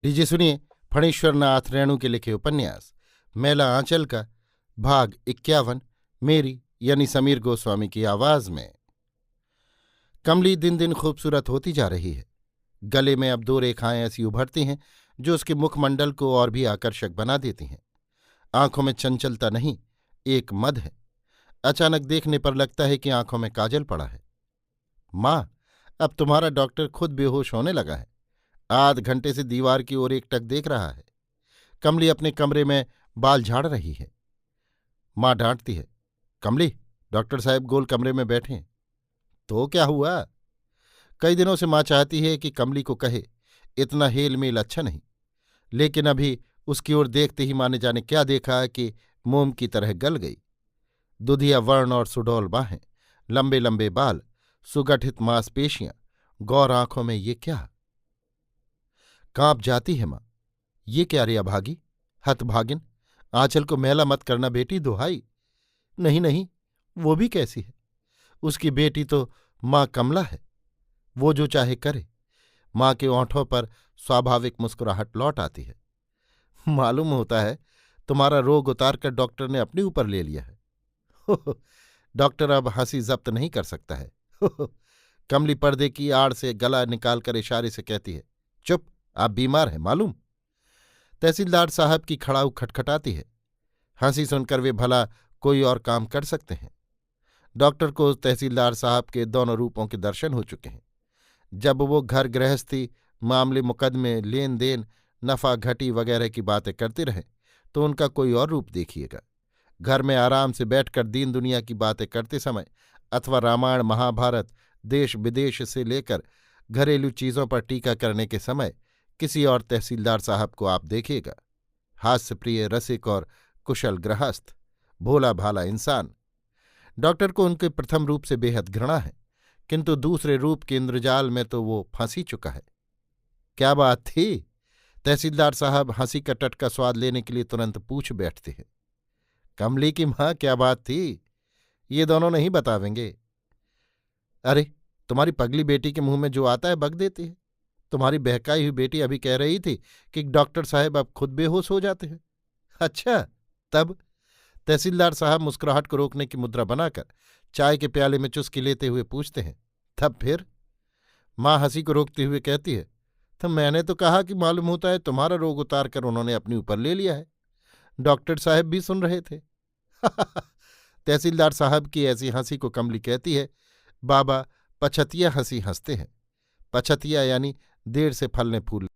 लीजिए सुनिए फणीश्वर नाथ रेणु के लिखे उपन्यास मैला आंचल का भाग 51 मेरी यानी समीर गोस्वामी की आवाज में। कमली दिन दिन खूबसूरत होती जा रही है। गले में अब दो रेखाएं ऐसी उभरती हैं जो उसके मुखमंडल को और भी आकर्षक बना देती हैं। आंखों में चंचलता नहीं, एक मद है। अचानक देखने पर लगता है कि आंखों में काजल पड़ा है। माँ, अब तुम्हारा डॉक्टर खुद बेहोश होने लगा है। आध घंटे से दीवार की ओर एकटक देख रहा है। कमली अपने कमरे में बाल झाड़ रही है। माँ डांटती है, कमली, डॉक्टर साहब गोल कमरे में बैठे हैं। तो क्या हुआ? कई दिनों से माँ चाहती है कि कमली को कहे, इतना हेल मेल अच्छा नहीं, लेकिन अभी उसकी ओर देखते ही माँ ने जाने क्या देखा कि मोम की तरह गल गई। दुधिया वर्ण और सुडौल बाहें, लंबे लंबे बाल, सुगठित मांसपेशियां, गौर आंखों में ये क्या? कांप जाती है माँ। ये क्या रे अभागी, हतभागिन, आंचल को मैला मत करना बेटी, दुहाई। नहीं नहीं, वो भी कैसी है? उसकी बेटी तो माँ कमला है, वो जो चाहे करे। माँ के ओंठों पर स्वाभाविक मुस्कुराहट लौट आती है। मालूम होता है तुम्हारा रोग उतार कर डॉक्टर ने अपने ऊपर ले लिया है। हो, डॉक्टर अब हंसी जब्त नहीं कर सकता है। कमली पर्दे की आड़ से गला निकालकर इशारे से कहती है, चुप, आप बीमार हैं मालूम। तहसीलदार साहब की खड़ाऊ खटखटाती है। हंसी सुनकर वे भला कोई और काम कर सकते हैं। डॉक्टर को तहसीलदार साहब के दोनों रूपों के दर्शन हो चुके हैं। जब वो घर गृहस्थी, मामले मुकदमे, लेन देन, नफा घटी वगैरह की बातें करते रहे तो उनका कोई और रूप देखिएगा। घर में आराम से बैठकर दीन दुनिया की बातें करते समय अथवा रामायण महाभारत, देश विदेश से लेकर घरेलू चीज़ों पर टीका करने के समय किसी और तहसीलदार साहब को आप देखिएगा। हास्यप्रिय, रसिक और कुशल गृहस्थ, भोला भाला इंसान। डॉक्टर को उनके प्रथम रूप से बेहद घृणा है, किंतु दूसरे रूप के इंद्रजाल में तो वो फंस ही चुका है। क्या बात थी? तहसीलदार साहब हंसी का टटका स्वाद लेने के लिए तुरंत पूछ बैठते हैं। कमली की माँ, क्या बात थी? ये दोनों नहीं बतावेंगे। अरे, तुम्हारी पगली बेटी के मुंह में जो आता है बक देती है। तुम्हारी बहकाई हुई बेटी अभी कह रही थी कि डॉक्टर साहब अब खुद बेहोश हो जाते हैं। अच्छा, तब? तहसीलदार साहब मुस्कुराहट को रोकने की मुद्रा बनाकर चाय के प्याले में चुस्की लेते हुए पूछते हैं, तब फिर? माँ हंसी को रोकते हुए कहती है, तो मैंने तो कहा कि मालूम होता है तुम्हारा रोग उतार कर उन्होंने अपने ऊपर ले लिया है। डॉक्टर साहब भी सुन रहे थे। तहसीलदार साहब की ऐसी हंसी को कमली कहती है, बाबा पछतिया हंसी हंसते हैं। पछतिया यानी देर से फलने फूल